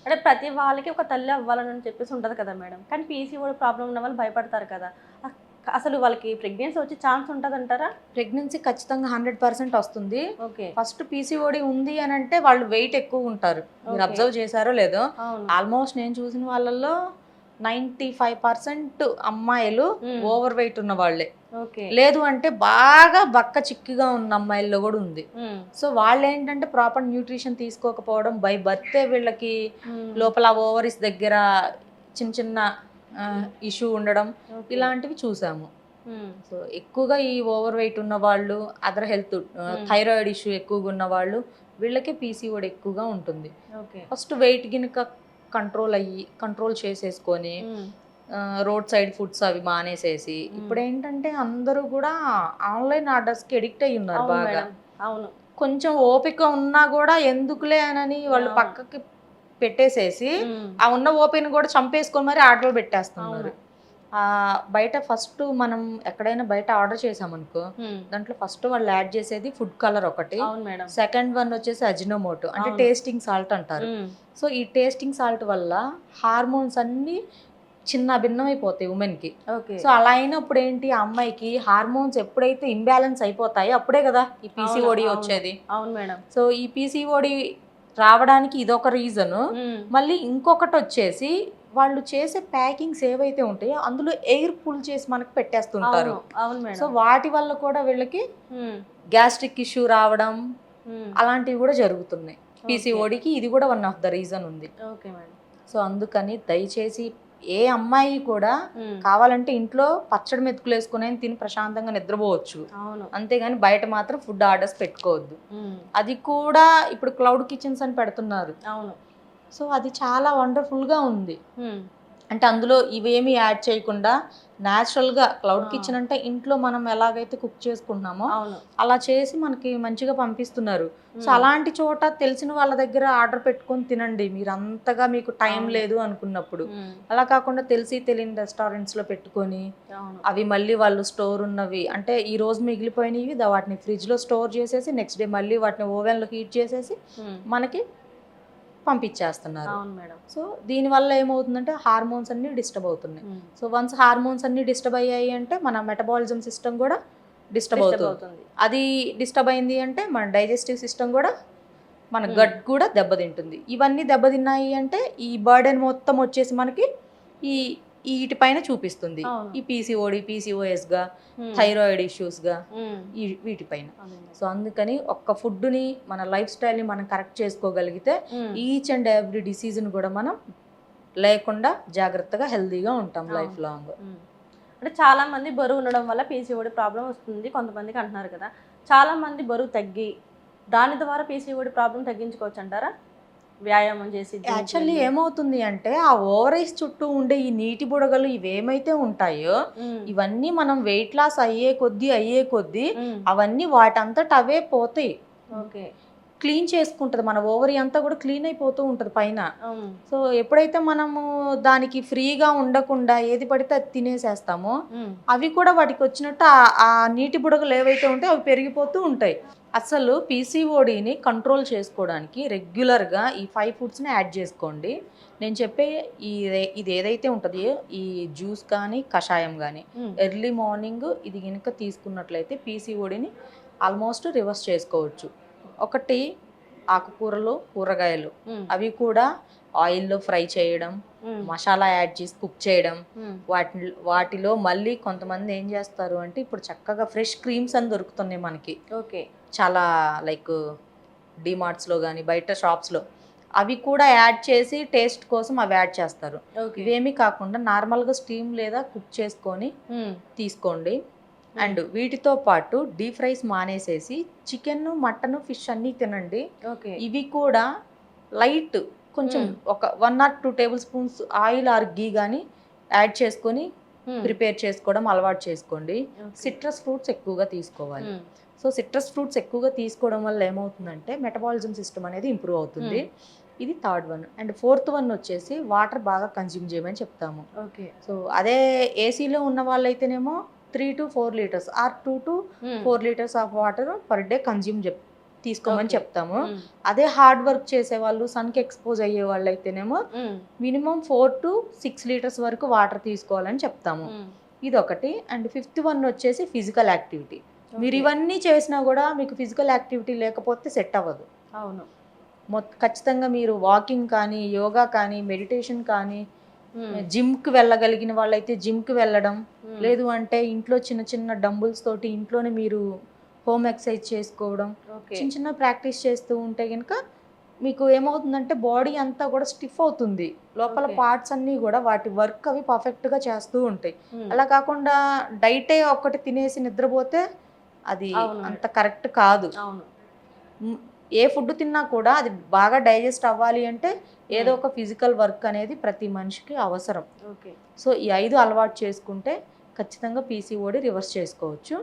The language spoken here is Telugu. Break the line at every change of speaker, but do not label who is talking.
అంటే ప్రతి వాళ్ళకి ఒక తల్లి అవ్వాలని చెప్పేసి ఉంటది కదా మేడం. కానీ పీసీఓడి ప్రాబ్లమ్ ఉన్న వాళ్ళు భయపడతారు కదా! అ అసలు వాళ్ళకి ప్రెగ్నెన్సీ వచ్చే ఛాన్స్ ఉంటదంటారా?
ప్రెగ్నెన్సీ ఖచ్చితంగా 100% వస్తుంది.
ఓకే.
ఫస్ట్ పీసీఓడి ఉంది అనంటే వాళ్ళు వెయిట్ ఎక్కువ ఉంటారు. మీరు
ఓకే.
అబ్జర్వ్ చేశారో లేదో,
అవును.
ఆల్మోస్ట్ నేను చూసిన వాళ్ళలో 95% అమ్మాయిలు
హ్మ్.
ఓవర్ వెయిట్ ఉన్న వాళ్ళే.
ఓకే.
లేదు అంటే బాగా బక్క చిక్కిగా ఉన్న అమ్మాయిల్లో కూడా ఉంది.
హ్మ్.
సో వాళ్ళేంటంటే ప్రాపర్ న్యూట్రిషన్ తీసుకోకపోవడం, బై బర్తే వీళ్ళకి
హ్మ్.
లోపల ఓవరీస్ దగ్గర చిన్న చిన్న ఇష్యూ ఉండడం,
ఓకే.
ఇలాంటివి చూసాము.
హ్మ్.
సో ఎక్కువగా ఈ ఓవర్ వెయిట్ ఉన్న వాళ్ళు, అదర్ హెల్త్
హ్మ్.
థైరాయిడ్ ఇష్యూ ఎక్కువగా ఉన్న వాళ్ళు, వీళ్ళకి పీసీఓడి ఎక్కువగా ఉంటుంది.
ఓకే.
ఫస్ట్ వెయిట్ గినక కంట్రోల్ చేసేసుకొని
హ్మ్.
రోడ్ సైడ్ ఫుడ్స్ అవి మానేసేసి,
హ్మ్.
ఇప్పుడు ఏంటంటే అందరూ కూడా ఆన్లైన్ ఆర్డర్స్కి ఎడిక్ట్ అయ్యి ఉన్నారు
అవును
బాగా.
మేడం. అవును.
కొంచెం ఓపిక ఉన్నా కూడా ఎందుకులే అనని వాళ్ళు
అవును.
పక్కకి పెట్టేసేసి,
హ్మ్.
ఆ ఉన్న ఓపికని కూడా చంపేసుకొని మరి ఆర్డర్
అవును.
పెట్టేస్తున్నారు. బయట ఫస్ట్ మనం ఎక్కడైనా బయట ఆర్డర్ చేసామనుకో,
హ్మ్.
దాంట్లో ఫస్ట్ వాళ్ళు యాడ్ చేసేది ఫుడ్ కలర్ ఒకటి.
అవును మేడం.
సెకండ్ వన్ వచ్చేసి అజినోమోటో అంటే
అవును.
టేస్టింగ్ సాల్ట్ అంటారు.
హ్మ్.
సో ఈ టేస్టింగ్ సాల్ట్ వల్ల హార్మోన్స్ అన్నీ చిన్న భిన్నమైపోతాయి ఉమెన్‌కి.
ఓకే.
సో అలా అయినప్పుడు ఏంటి, ఆ అమ్మాయికి హార్మోన్స్ ఎప్పుడైతే ఇంబాలెన్స్ అయిపోతాయో అప్పుడే కదా ఈ
అవును.
పీసీఓడి
అవును.
వచ్చేది.
అవును మేడం.
సో ఈ పీసీఓడి రావడానికి ఇదొక రీజను.
హ్మ్.
మళ్ళీ ఇంకొకటొచ్చేసి వాళ్ళు చేసే ప్యాకింగ్స్ ఏవైతే ఉంటాయో అందులో ఎయిర్ పుల్ చేసి మనకు పెట్టేస్తుంటారు.
అవును. అవును
సో
మేడం.
వాటి వల్ల కూడా వీళ్ళకి
హ్మ్.
గ్యాస్ట్రిక్ ఇష్యూ రావడం
హ్మ్.
అలాంటివి కూడా జరుగుతున్నాయి.
ఓకే.
పీసీఓడికి ఇది కూడా వన్ ఆఫ్ ద రీజన్ ఉంది.
Okay madam.
సో అందుకని దయచేసి ఏ అమ్మాయి కూడా
హ్మ్.
కావాలంటే ఇంట్లో పచ్చడి మెతుకులేసుకొనైనా తిని ప్రశాంతంగా నిద్రపోవచ్చు.
అవును.
అంతేగాని బయట మాత్రం ఫుడ్ ఆర్డర్స్ పెట్టుకోవద్దు.
హ్మ్.
అది కూడా ఇప్పుడు క్లౌడ్ కిచెన్స్ అని పెడుతున్నారు.
అవును.
సో అది చాలా వండర్‌ఫుల్‌గా ఉంది.
హ్మ్.
అంటే అందులో ఇవేమి యాడ్ చేయకుండా నేచురల్‌గా క్లౌడ్
ఆ!
కిచెన్ అంటే ఇంట్లో మనం ఎలాగైతే కుక్ చేసుకుంటున్నామో
అవును.
అలా చేసి మనకి మంచిగా పంపిస్తున్నారు. సో
హ్మ్.
అలాంటి చోట తెలిసిన వాళ్ళ దగ్గర ఆర్డర్ పెట్టుకొని తినండి. మీరంతగా మీకు టైం
అవును.
లేదు అనుకున్నప్పుడు.
హ్మ్.
అలా కాకుండా తెలిసి తెలియని రెస్టారెంట్స్‌లో పెట్టుకొని
అవును.
అవి మళ్ళీ వాళ్ళు స్టోర్ ఉన్నవి అంటే ఈరోజు మిగిలిపోయినవి వాటిని ఫ్రిడ్జ్‌లో స్టోర్ చేసేసి నెక్స్ట్ డే మళ్ళీ వాటిని ఓవెన్‌లో హీట్ చేసేసి
హ్మ్.
మనకి పంపించేస్తున్నారు.
అవును మేడం.
సో దీనివల్ల ఏమవుతుందంటే హార్మోన్స్ అన్నీ డిస్టర్బ్ అవుతున్నాయి.
హ్మ్.
సో వన్స్ హార్మోన్స్ అన్నీ డిస్టర్బ్ అయ్యాయి అంటే మన మెటబాలిజం సిస్టమ్ కూడా డిస్టర్బ్
డిస్టర్బ్
అవుతుంది.
అవుతుంది.
అది డిస్టర్బ్ అయింది అంటే మన డైజెస్టివ్ సిస్టమ్ కూడా మన
హ్మ్.
గట్ కూడా దెబ్బతింటుంది. ఇవన్నీ దెబ్బతిన్నాయి అంటే ఈ బర్డెన్ మొత్తం వచ్చేసి మనకి ఈ ఈటిపైన చూపిస్తుంది.
అవును.
ఈ పీసీఓడి, పీసీఓఎస్‌గా,
హ్మ్.
థైరాయిడ్ ఇష్యూస్‌గా
హ్మ్.
వీటిపైన.
అదే మేడం.
సో అందుకని ఒక్క ఫుడ్‌ని మన లైఫ్ స్టైల్‌ని మనం కరెక్ట్ చేసుకోగలిగితే
హ్మ్.
ఈచ్ అండ్ ఎవ్రీ డిసీజ్‌ని కూడా మనం లేకుండా జాగ్రత్తగా హెల్తీగా ఉంటాం లైఫ్
అవును.
లాంగ్.
హ్మ్. అంటే చాలా మంది బరువు ఉండడం వల్ల పీసీఓడి ప్రాబ్లమ్ వస్తుంది కొంతమందికి అంటున్నారు కదా! చాలా మంది బరువు తగ్గి దాని ద్వారా పీసీఓడి ప్రాబ్లమ్ తగ్గించుకోవచ్చంటారా? వ్యాయామం చేసి జిమ్‌కి
యాక్చువల్లీ
వెళ్లి.
ఏమవుతుంది అంటే ఆ ఓవరీస్ చుట్టూ ఉండే ఈ నీటి బుడగలు ఇవేమైతే ఉంటాయో
హ్మ్.
ఇవన్నీ మనం వెయిట్ లాస్ అయ్యే కొద్దీ
హ్మ్.
అవన్నీ వాటంతట అవే పోతాయి.
ఓకే.
క్లీన్ చేసుకుంటది. మన ఓవరీ అంతా కూడా క్లీన్ అయిపోతూ ఉంటది పైన.
హ్మ్.
సో ఎప్పుడైతే మనము దానికి ఫ్రీగా ఉండకుండా ఏది పడితే అది తినేసేస్తామో,
హ్మ్.
అవి కూడా వాటికొచ్చినట్టు ఆ నీటి బుడగలు ఏవైతే ఉంటాయో అవి పెరిగిపోతూ ఉంటాయి. అసలు పీసీఓడీని కంట్రోల్ చేసుకోవడానికి రెగ్యులర్‌గా ఈ 5 ఫుడ్స్‌ని యాడ్ చేసుకోండి. నేను చెప్పే ఇదేదైతే ఉంటదో ఈ జ్యూస్ కానీ, కషాయం గానీ,
హ్మ్.
ఎర్లీ మార్నింగ్ ఇది గనుక తీసుకున్నట్లయితే పీసీఓడీని ఆల్మోస్ట్ రివర్స్ చేసుకోవచ్చు. ఒకటి ఆకుకూరలు, కూరగాయలు
హ్మ్.
అవి కూడా ఆయిల్‌లో ఫ్రై చేయడం,
హ్మ్.
మసాలా యాడ్ చేసి కుక్ చేయడం.
హ్మ్.
వాటిలో మళ్ళీ కొంతమంది ఏం చేస్తారు అంటే ఇప్పుడు చక్కగా ఫ్రెష్ క్రీమ్స్ అని దొరుకుతున్నాయి మనకి.
ఓకే.
చాలా లైక్ డీమార్ట్స్‌లో గాని, బయట షాప్స్‌లో. అవి కూడా యాడ్ చేసి టేస్ట్ కోసం అవి యాడ్ చేస్తారు.
ఓకే.
ఇవేమీ కాకుండా నార్మల్‌గా స్టీమ్ లేదా కుక్ చేసుకొని
హ్మ్.
తీసుకోండి.
హ్మ్.
అండ్ వీటితో పాటు డీప్ ఫ్రైస్ మానేసేసి చికెను, మటను, ఫిష్ అన్నీ తినండి.
ఓకే.
ఇవి కూడా లైట్ కొంచెం
హ్మ్.
ఒక 1 or 2 table spoons oil or ghee గాని యాడ్ చేసుకొని
హ్మ్.
ప్రిపేర్ చేసుకోవడం అలవాటు చేసుకోండి.
ఓకే.
సిట్రస్ ఫ్రూట్స్ ఎక్కువగా తీసుకోవాలి.
హ్మ్.
సో సిట్రస్ ఫ్రూట్స్ ఎక్కువగా తీసుకోవడం వల్ల ఏమవుతుందంటే మెటబాలిజం సిస్టమ్ అనేది ఇంప్రూవ్ అవుతుంది.
హ్మ్.
ఇది third one. And fourth one వచ్చేసి వాటర్ బాగా కన్జ్యూమ్ చేయమని చెప్తాము.
ఓకే.
సో అదే ఏసీలో ఉన్న వాళ్ళైతేనేమో 3-4 లీటర్స్ ఆర్ 2-4
హ్మ్.
Litres of water per day consume తీసుకోమని
Okay.
చెప్తాము. అదే హార్డ్ వర్క్ చేసే వాళ్ళు, సన్కి ఎక్స్పోజ్ అయ్యే వాళ్ళు అయితేనేమో మినిమం 4 to 6 లీటర్స్ వరకు వాటర్ తీసుకోవాలని చెప్తాము. ఇదొకటి. అండ్ 5th వన్ వచ్చేసి ఫిజికల్ యాక్టివిటీ. మీరు ఇవన్నీ చేసినా కూడా మీకు ఫిజికల్ యాక్టివిటీ లేకపోతే సెట్ అవ్వదు.
అవును.
ఖచ్చితంగా మీరు వాకింగ్ కానీ, యోగా కానీ, మెడిటేషన్ కానీ, జిమ్కి వెళ్ళగలిగిన వాళ్ళైతే జిమ్కి వెళ్ళడం, లేదు అంటే ఇంట్లో చిన్న చిన్న డంబుల్స్ తోటి ఇంట్లోనే మీరు హోమ్ ఎక్సర్సైజ్ చేసుకోవడం,
ఓకే.
చిన్న చిన్న ప్రాక్టీస్ చేస్తూ ఉంటే కనుక మీకు ఏమవుతుందంటే బాడీ అంతా కూడా స్టిఫ్ అవుతుంది. లోపల
Okay.
పార్ట్స్ అన్నీ కూడా వాటి వర్క్ అవి పర్ఫెక్ట్గా చేస్తూ ఉంటాయి. అలా కాకుండా డైటే ఒక్కటి తినేసి నిద్రపోతే అది
అవును.
అంత కరెక్ట్ కాదు.
అవును.
ఏ ఫుడ్ తిన్నా కూడా అది బాగా డైజెస్ట్ అవ్వాలి అంటే ఏదో ఒక ఫిజికల్ వర్క్ అనేది ప్రతి మనిషికి అవసరం.
ఓకే.
సో ఈ 5 అలవాటు చేసుకుంటే ఖచ్చితంగా పీసీఓడి రివర్స్ చేసుకోవచ్చు.